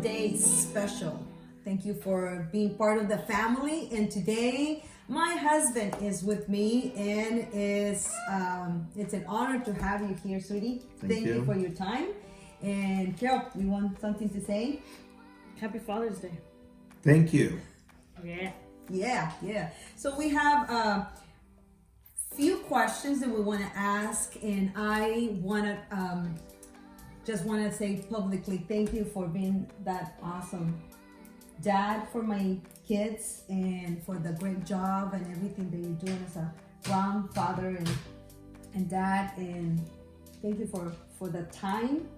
today is special. Thank you for being part of the family. And today, my husband is with me, and it's an honor to have you here, sweetie. Thank you for your time. And Carol, you want something to say? Happy Father's Day. Thank you. Yeah. So we have a few questions that we want to ask, and I want to just want to say publicly thank you for being that awesome dad for my kids and for the great job and everything that you're doing as a grandfather and dad. And thank you for the time,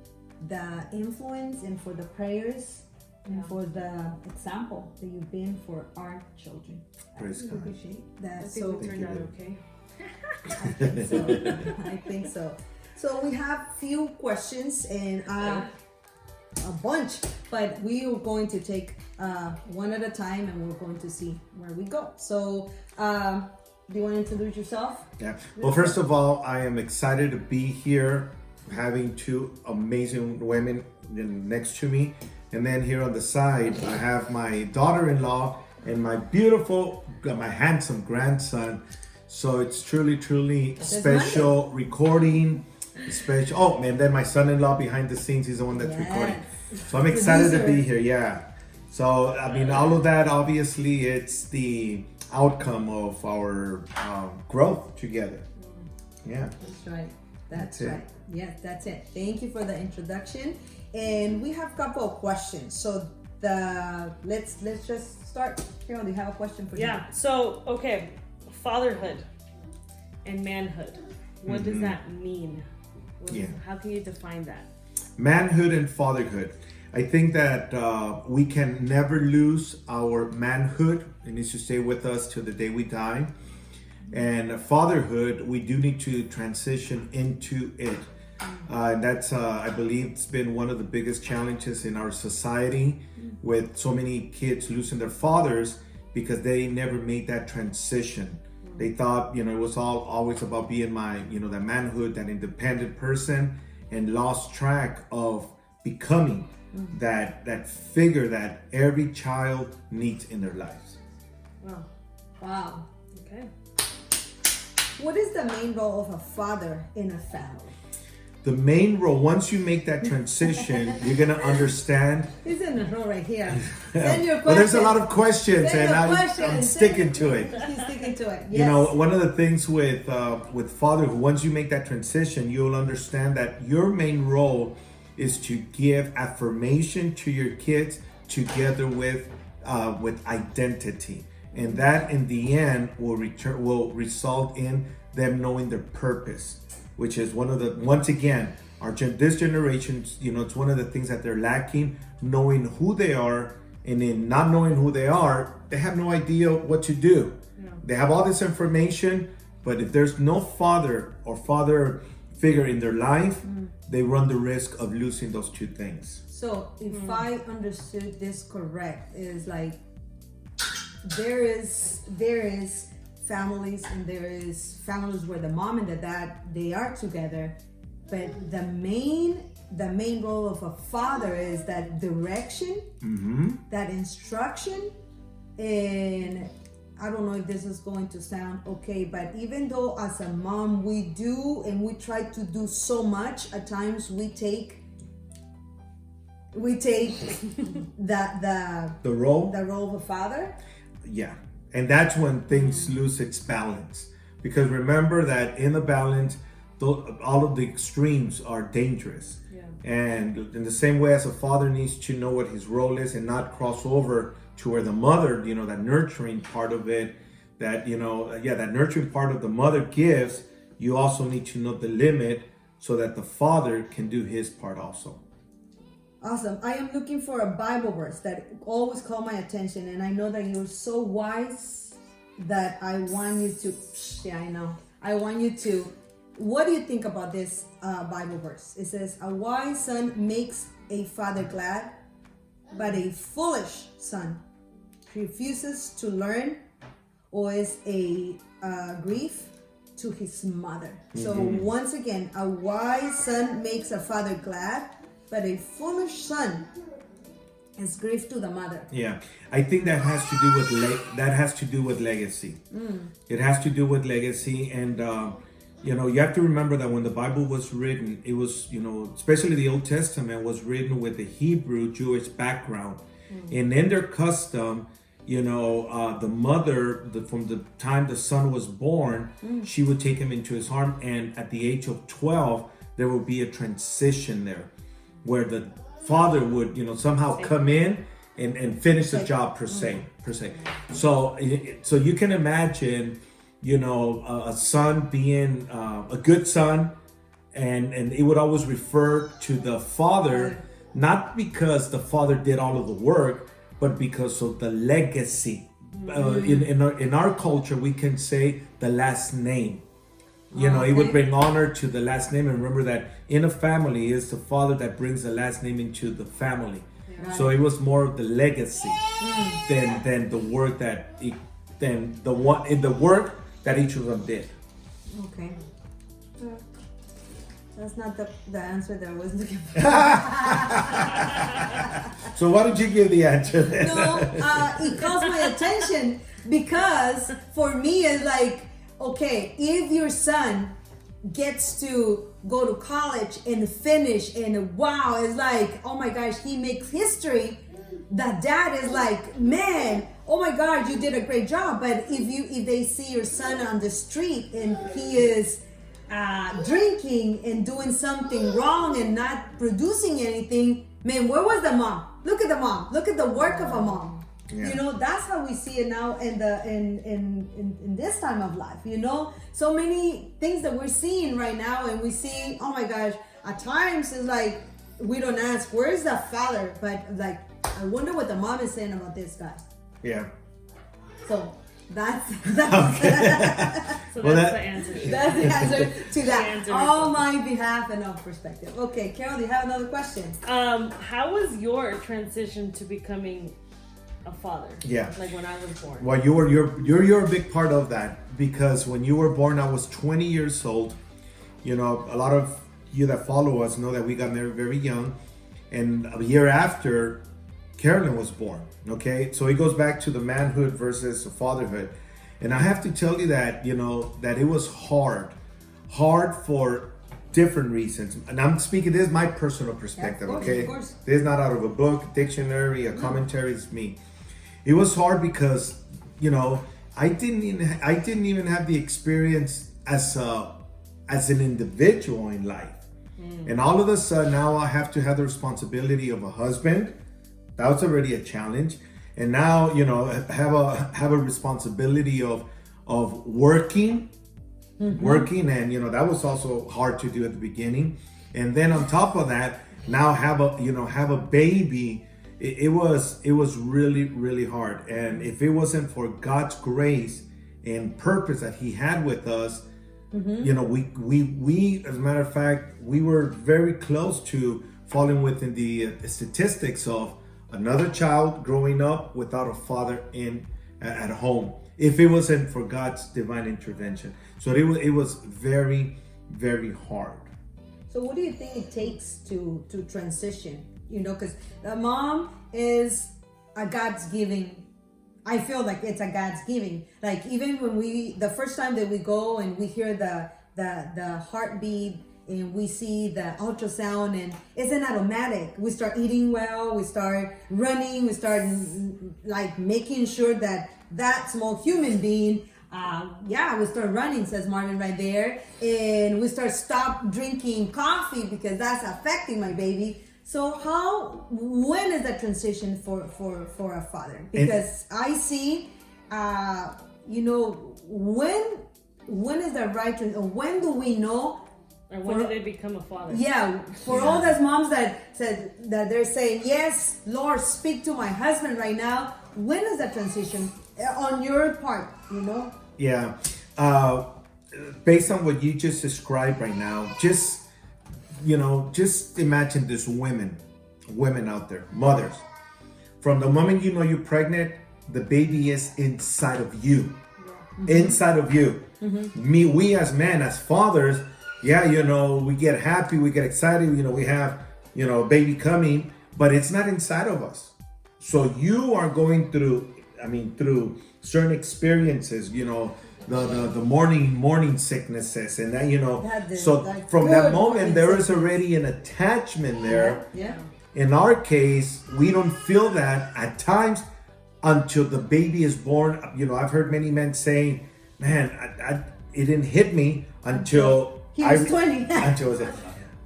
the influence, and for the prayers. And for the example that you've been for our children. Praise God. Appreciate that. I think we turned out okay. I think so. So we have few questions and a bunch, but we are going to take one at a time, and we're going to see where we go. So do you want to introduce yourself? Yeah. Well, first of all, I am excited to be here, having two amazing women next to me. And then here on the side, I have my daughter-in-law and my handsome grandson. So it's truly special recording. Special. Oh, and then my son-in-law behind the scenes, he's the one that's recording. So I'm excited to be here. Yeah. So I mean, all of that, obviously, it's the outcome of our growth together. Yeah. That's right. That's right. Yes, that's it. Thank you for the introduction. And we have a couple of questions. So let's just start. Carol, do you have a question for you? Yeah. So fatherhood and manhood. What does that mean? How can you define that? Manhood and fatherhood. I think that we can never lose our manhood. It needs to stay with us till the day we die. And fatherhood, we do need to transition into it. And that's, I believe, it's been one of the biggest challenges in our society, with so many kids losing their fathers because they never made that transition. They thought, it was always about being that manhood, that independent person, and lost track of becoming that figure that every child needs in their lives. Wow. Okay. What is the main role of a father in a family? The main role, once you make that transition, you're going to understand. He's in the role right here. Send your questions. Well, there's a lot of questions, and I'm sticking to it. He's sticking to it. Yes. One of the things with fatherhood, once you make that transition, you'll understand that your main role is to give affirmation to your kids together with identity. And that, in the end, will result in them knowing their purpose, which is once again, this generation, it's one of the things that they're lacking, knowing who they are. And in not knowing who they are, they have no idea what to do. Yeah. They have all this information, but if there's no father or father figure in their life, they run the risk of losing those two things. So if I understood this correct, is like there is families, and there is families where the mom and the dad, they are together, but the main role of a father is that direction, that instruction. And I don't know if this is going to sound okay, but even though as a mom we do and we try to do so much, at times we take the role of a father. Yeah. And that's when things lose its balance. Because remember that in the balance, all of the extremes are dangerous. Yeah. And in the same way as a father needs to know what his role is and not cross over to where the mother, that nurturing part of it, that nurturing part of the mother gives, you also need to know the limit so that the father can do his part also. Awesome. I am looking for a Bible verse that always caught my attention, and I know that you're so wise that I want you to, what do you think about this Bible verse? It says, a wise son makes a father glad, but a foolish son refuses to learn or is a grief to his mother. So once again, a wise son makes a father glad, but a foolish son It's grief to the mother. Yeah, I think that has to do with legacy. It has to do with legacy, and you have to remember that when the Bible was written, it was, especially the Old Testament was written with the Hebrew Jewish background, and in their custom, the mother, from the time the son was born, she would take him into his arm, and at the age of 12, there would be a transition there, where the father would, somehow come in and finish the job per se. So you can imagine, a son being a good son, and it would always refer to the father, not because the father did all of the work, but because of the legacy. In our culture, we can say the last name. It would bring honor to the last name. And remember that in a family, it's the father that brings the last name into the family. Right. So it was more of the legacy than the work the work that each of them did. Okay. That's not the answer that I was looking for. So why did you give the answer then? No, it calls my attention because for me it's like, okay, if your son gets to go to college and finish, and wow, it's like, oh my gosh, he makes history. The dad is like, man, oh my God, you did a great job. But if they see your son on the street and he is drinking and doing something wrong and not producing anything, man, where was the mom? Look at the mom. Look at the work of a mom. Yeah. That's how we see it now in this time of life. So many things that we're seeing right now, and we see, oh my gosh, at times it's like we don't ask, where is the father? But like, I wonder what the mom is saying about this guy. Yeah. So that's the answer. That's the answer to that. On my behalf and of perspective. Okay, Carol, do you have another question? How was your transition to becoming a father? Yeah. Like when I was born. Well, you're a big part of that, because when you were born, I was 20 years old. A lot of you that follow us know that we got married very young, and a year after, Carolyn was born. Okay, so it goes back to the manhood versus the fatherhood, and I have to tell you that that it was hard for different reasons, and I'm speaking. This is my personal perspective. Yeah, of course, okay, of course. This is not out of a book, dictionary, a commentary. It's me. It was hard because I didn't even have the experience as an individual in life, and all of a sudden now I have to have the responsibility of a husband. That was already a challenge, and now have a responsibility of working, and that was also hard to do at the beginning, and then on top of that, now have a baby. It was really, really hard, and if it wasn't for God's grace and purpose that He had with us, we as a matter of fact, we were very close to falling within the statistics of another child growing up without a father at home, if it wasn't for God's divine intervention. So it was very, very hard. So what do you think it takes to transition? Because the mom is a God's giving. I feel like it's a God's giving. Like even when the first time that we go and we hear the heartbeat, and we see the ultrasound, and it's an automatic. We start eating well, we start running, we start like making sure that small human being, we start running, says Marvin right there, and we stop drinking coffee because that's affecting my baby. So when is that transition for a father? Because I see, when is the right transition? When do we know? Or when did they become a father? Yeah, all those moms that said that they're saying, yes, Lord, speak to my husband right now. When is that transition on your part, Yeah. Based on what you just described right now, just imagine there's women out there, mothers. From the moment you're pregnant, the baby is inside of you. Yeah. Inside of you. Mm-hmm. We as men, as fathers, we get happy, we get excited, we have, baby coming, but it's not inside of us. So you are going through, through certain experiences, the morning sicknesses and that, so from that moment there is already an attachment there. Yeah. In our case, we don't feel that at times until the baby is born. I've heard many men saying, man, it didn't hit me until he was 20.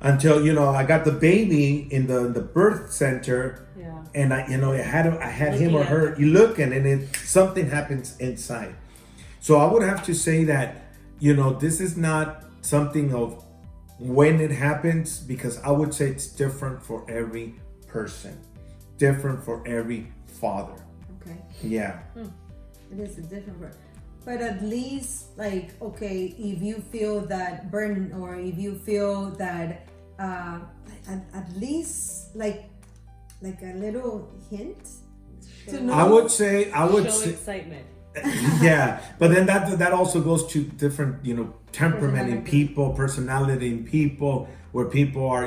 until I got the baby in the birth center. Yeah. And I had him or her looking, and something happens inside. So I would have to say that, this is not something of when it happens, because I would say it's different for every person, different for every father. Okay. Yeah. It is a different word. But at least, okay, if you feel that burden, or if you feel that, at least like a little hint to know. I would say show excitement. Yeah, but then that also goes to different, temperament in people, personality in people, where people are,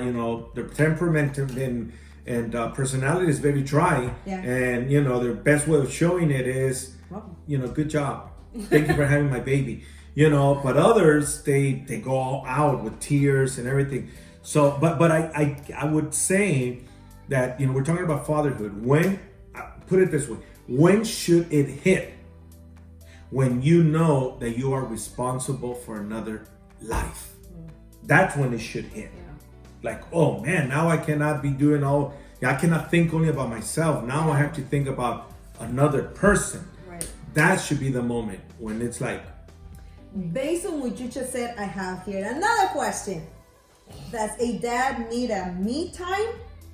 their temperament and personality is very dry. Yeah. And, their best way of showing it is, good job. Thank you for having my baby. But others, they go all out with tears and everything. So, but I would say that, we're talking about fatherhood. When, put it this way, when should it hit? When you know that you are responsible for another life. That's when it should hit. Yeah. Like, oh man, now I cannot be doing I cannot think only about myself. Now I have to think about another person. Right. That should be the moment when it's like. Based on what you just said, I have here another question. Does a dad need a me time,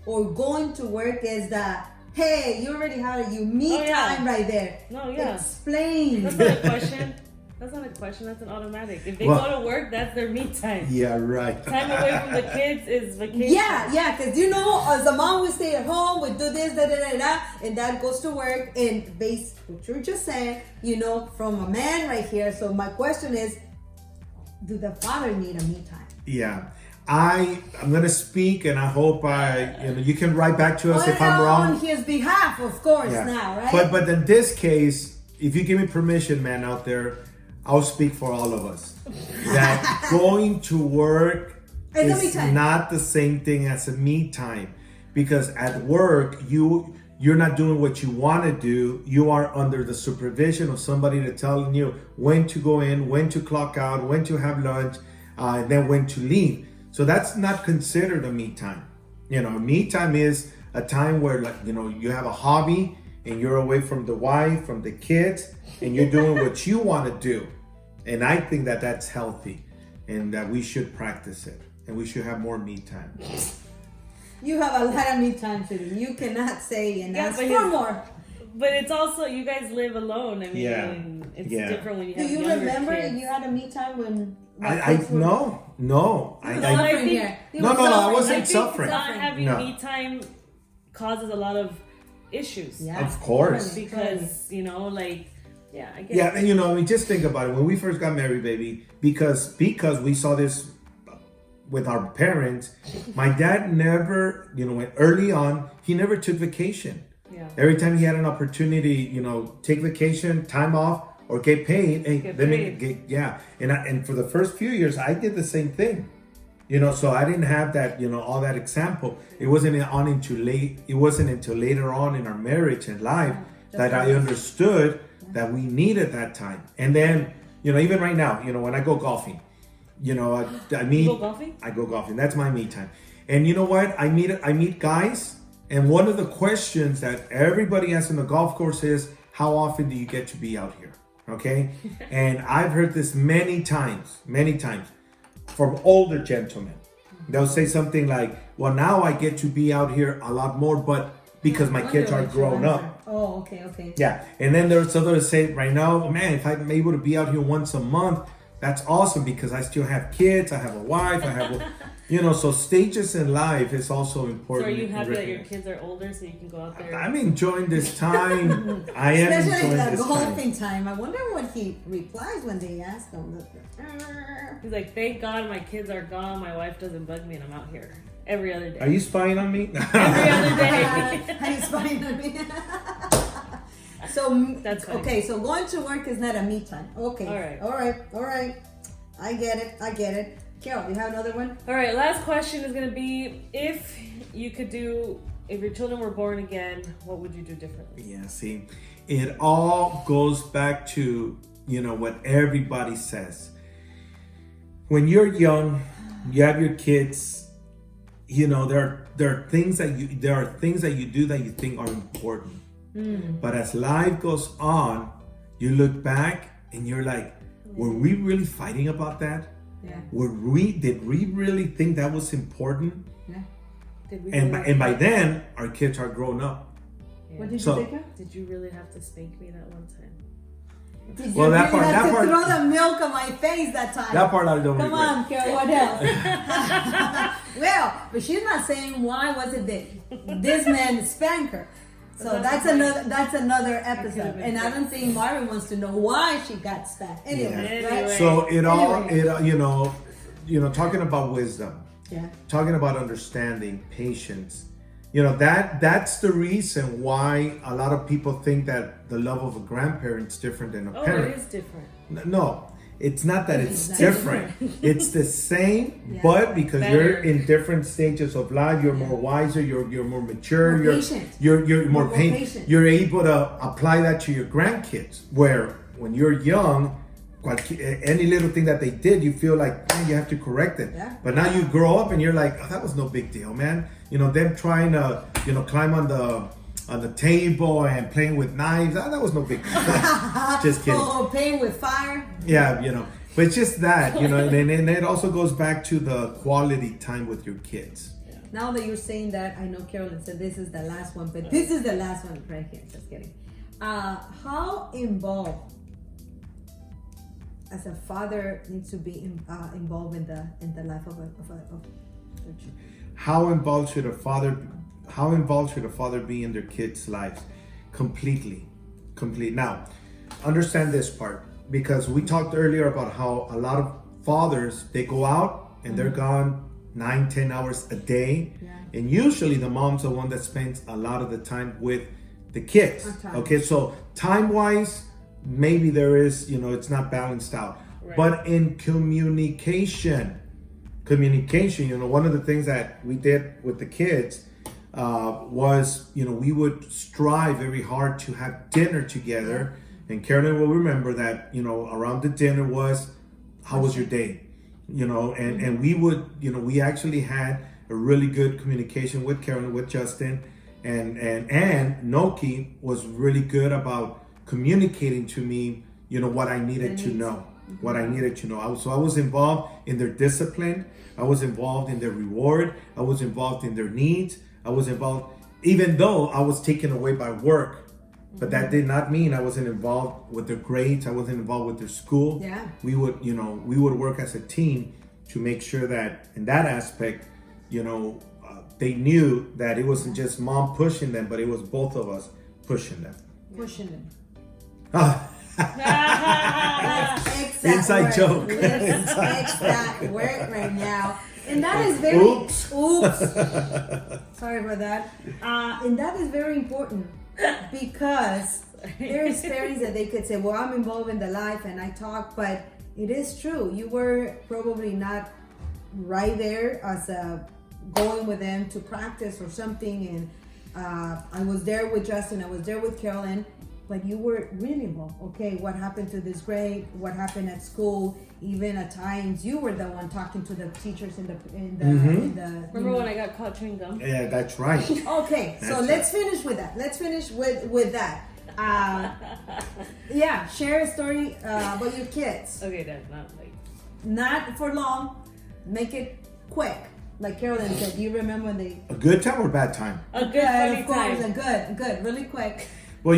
or going to work is that, hey, you already had a me time right there? No, yeah. Explain. That's not a question. That's not a question. That's an automatic. If they go to work, that's their me time. Yeah, right. Time away from the kids is vacation. Yeah, because as a mom, we stay at home, we do this, and dad goes to work. And based what you're just saying, from a man right here. So my question is, do the father need a me time? Yeah. I'm gonna speak, and I hope you can write back to us if I'm wrong. On his behalf, of course, now, right? But in this case, if you give me permission, man, out there, I'll speak for all of us. That going to work is not the same thing as a me time, because at work you're not doing what you want to do. You are under the supervision of somebody that's telling you when to go in, when to clock out, when to have lunch, and then when to leave. So that's not considered a me time. Me time is a time where, you have a hobby and you're away from the wife, from the kids, and you're doing what you want to do. And I think that that's healthy, and that we should practice it, and we should have more me time. You have a lot of me time to do. You cannot say and ask for more. But it's also, you guys live alone. I mean, it's different when you have younger Do you remember kids. if you had a me time when... No. I wasn't suffering. Not having me time causes a lot of issues. Yeah. Of course. Because, I get it. Yeah, and just think about it. When we first got married, baby, because we saw this with our parents, my dad never, early on, he never took vacation. Yeah. Every time he had an opportunity, take vacation, time off, or get paid. And for the first few years, I did the same thing. So I didn't have that, all that example. It wasn't until later on in our marriage and life that I understood that we needed that time. And then, even right now, when I go golfing, I meet. You go golfing? I go golfing. That's my me time. And you know what? I meet guys, and one of the questions that everybody asks in the golf course is, how often do you get to be out here? Okay? And I've heard this many times from older gentlemen. They'll say something like, well, now I get to be out here a lot more, but because my kids are grown up. Oh, okay. Yeah. And then there's others say right now, man, if I'm able to be out here once a month, that's awesome because I still have kids, I have a wife, I have, so stages in life is also So important. are you happy that your kids are older so you can go out there? I'm enjoying this time. I am Especially enjoying the this golfing time. I wonder what he replies when they ask him. He's like, thank God my kids are gone. My wife doesn't bug me and I'm out here every other day. Are you spying on me? Every other day. He's fine with me. So That's fine. okay. So going to work is not a me time. Okay. All right. All right. I get it. Carol, you have another one? All right, last question is going to be, if your children were born again, what would you do differently? Yeah, see, it all goes back to, what everybody says. When you're young, you have your kids, there are things that you do that you think are important. But as life goes on, you look back and you're like, were we really fighting about that? Yeah. Did we really think that was important? Yeah. And by then, our kids are grown up. Yeah. What did So- you think? Did you really have to spank me that one time? Did you Well, that really part- have that to part- throw the milk on my face that time? That part I don't Come regret. on, Carol, what else? Well, but she's not saying why was it that this man spanked her. So that's another episode. been And I don't think Marvin wants to know why she got spanked. Anyway, Yeah. right? So Anyway. talking about wisdom, Yeah. talking about understanding, patience. That's the reason why a lot of people think that the love of a grandparent's different than a Oh, parent. it is different. No, it's not that it's not different. It's the same, Yeah. but because Better. you're in different stages of life, you're more wiser, you're more mature, More patient. you're more More patient. patient. You're able to apply that to your grandkids. Where when you're young, any little thing that they did, you feel like man, you have to correct it. Yeah. But now you grow up and you're like, oh, that was no big deal, man. Them trying to climb on the table and playing with knives, that was no big deal. Just kidding. Oh, playing with fire. Yeah, but it's just that, and it also goes back to the quality time with your kids. Now that you're saying that, I know Carolyn said this is the last one, but this is the last one right here. Just kidding. How involved as a father needs to be involved in the life of their children? How involved should a father be in their kids' lives? Completely. Now, understand this part, because we talked earlier about how a lot of fathers, they go out and they're gone 9-10 hours a day. Yeah. And usually the mom's the one that spends a lot of the time with the kids. Okay. Okay, so time-wise, maybe there is, it's not balanced out. Right. But in communication, one of the things that we did with the kids was, we would strive very hard to have dinner together. And Carolyn will remember that, around the dinner was, how was your day? And we would, we actually had a really good communication with Carolyn, with Justin, and Noki was really good about communicating to me, what I needed to know. I was involved in their discipline. I was involved in their reward. I was involved in their needs. I was involved, even though I was taken away by work, but that did not mean I wasn't involved with their grades. I wasn't involved with their school. Yeah. We would work as a team to make sure that in that aspect, they knew that it wasn't just mom pushing them, but it was both of us pushing them. Pushing them. Ah, That's exact Inside word. joke. That's exact word right now. And that is very Oops. Sorry about that. And that is very important because there's parents that they could say, well, I'm involved in the life and I talk, but it is true. You were probably not right there as going with them to practice or something. And I was there with Justin, I was there with Carolyn, but you were really involved. Okay, what happened to this grade? What happened at school? Even at times, you were the one talking to the teachers in the Remember when I got caught chewing gum? yeah, that's right. Okay, so let's finish with that. Let's finish with that. Yeah, share a story about your kids. Okay, Dad, not like. Not for long. Make it quick. Like Carolyn said, you remember when they... A good time or bad time? A good funny of course, time. and good, really quick. Well,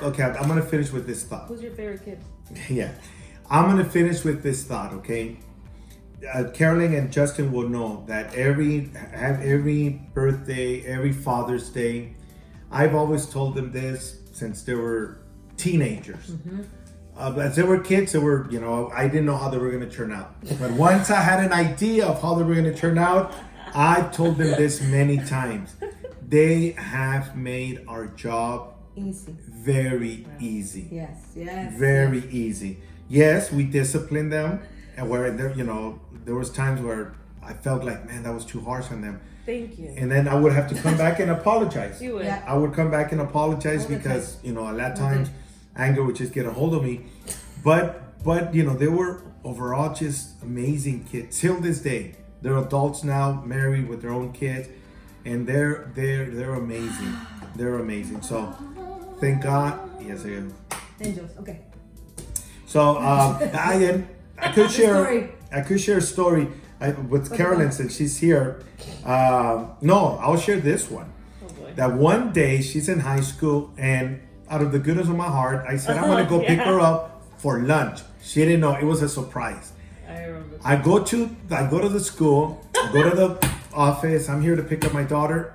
okay, I'm gonna finish with this thought. Who's your favorite kid? Yeah. I'm gonna finish with this thought, okay? Carolyn and Justin will know that every birthday, every Father's Day, I've always told them this since they were teenagers. As they were kids, they were, I didn't know how they were going to turn out. But once I had an idea of how they were going to turn out, I told them this many times. They have made our job Easy. very easy. Yes. Very easy. Yes, we disciplined them, and where there was times where I felt like, man, that was too harsh on them. Thank you. And then I would have to come back and apologize. You would. Yeah. I would come back and apologize All the because, a lot of times anger would just get a hold of me. But they were overall just amazing kids. Till this day, they're adults now, married with their own kids, and they're amazing. They're amazing. So thank God. Yes, I am. Angels. Okay. So I could share a story with Okay, Carolyn go. since she's here. No, I'll share this one. Oh boy. That one day she's in high school, and out of the goodness of my heart, I said I'm gonna go pick her up for lunch. She didn't know, it was a surprise. I remember. I go to the school, I go to the office, I'm here to pick up my daughter,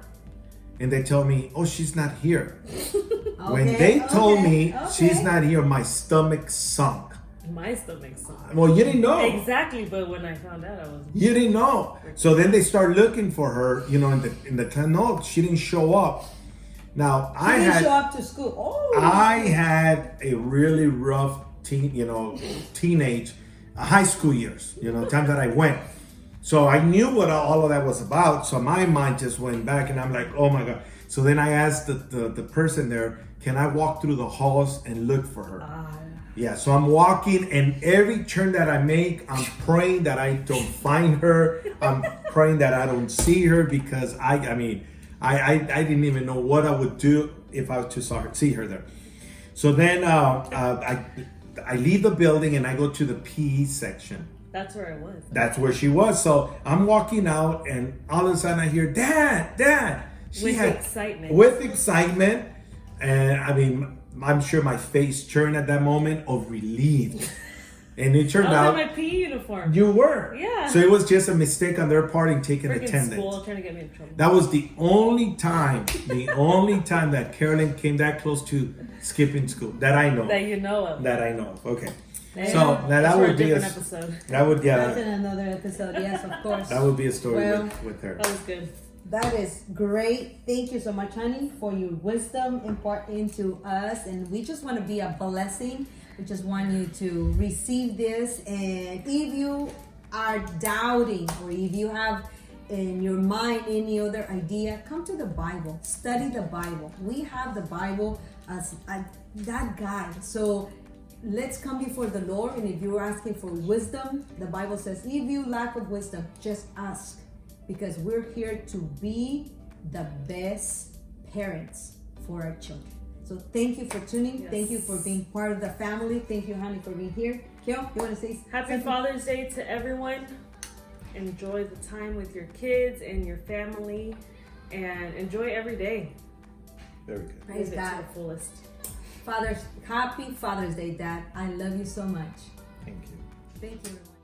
and they tell me, oh, she's not here. When they told me she's not here, my stomach sunk. My stomach sunk. Well, you didn't know. Exactly, but when I found out, I was. You didn't know. So then they start looking for her, in the time. No, she didn't show up. Now She didn't show up to school. Oh. I had a really rough teenage, high school years, time that I went. So I knew what all of that was about. So my mind just went back and I'm like, oh my God. So then I asked the person there, can I walk through the halls and look for her? Yeah, so I'm walking, and every turn that I make, I'm praying that I don't find her. I'm praying that I don't see her, because I didn't even know what I would do if I was to see her there. So then I leave the building and I go to the PE section. That's where I was. That's where she was. So I'm walking out, and all of a sudden I hear, Dad. Excitement. With excitement, and I'm sure my face turned at that moment of relief. And it turned I out was in my PE uniform. you were. Yeah. So it was just a mistake on their part in taking Freaking attendance. school trying to get me in trouble. That was the only time that Carolyn came that close to skipping school that I know. That you know of. That I know of. Okay. Yeah. So now That's that for would a be different episode. that would That's in another episode. Yes, of course. that would be a story Well, with her. That was good. That is great. Thank you so much, honey, for your wisdom imparting to us. And we just want to be a blessing. We just want you to receive this. And if you are doubting, or if you have in your mind any other idea, come to the Bible. Study the Bible. We have the Bible as that guide. So let's come before the Lord. And if you're asking for wisdom, the Bible says, if you lack of wisdom, just ask. Because we're here to be the best parents for our children. So thank you for tuning. Yes. Thank you for being part of the family. Thank you, honey, for being here. Kyo, you want to say Happy something? Father's Day to everyone. Enjoy the time with your kids and your family, and enjoy every day. Very good. Praise Live it God. to the fullest. Happy Father's Day, Dad. I love you so much. Thank you. Thank you, everyone.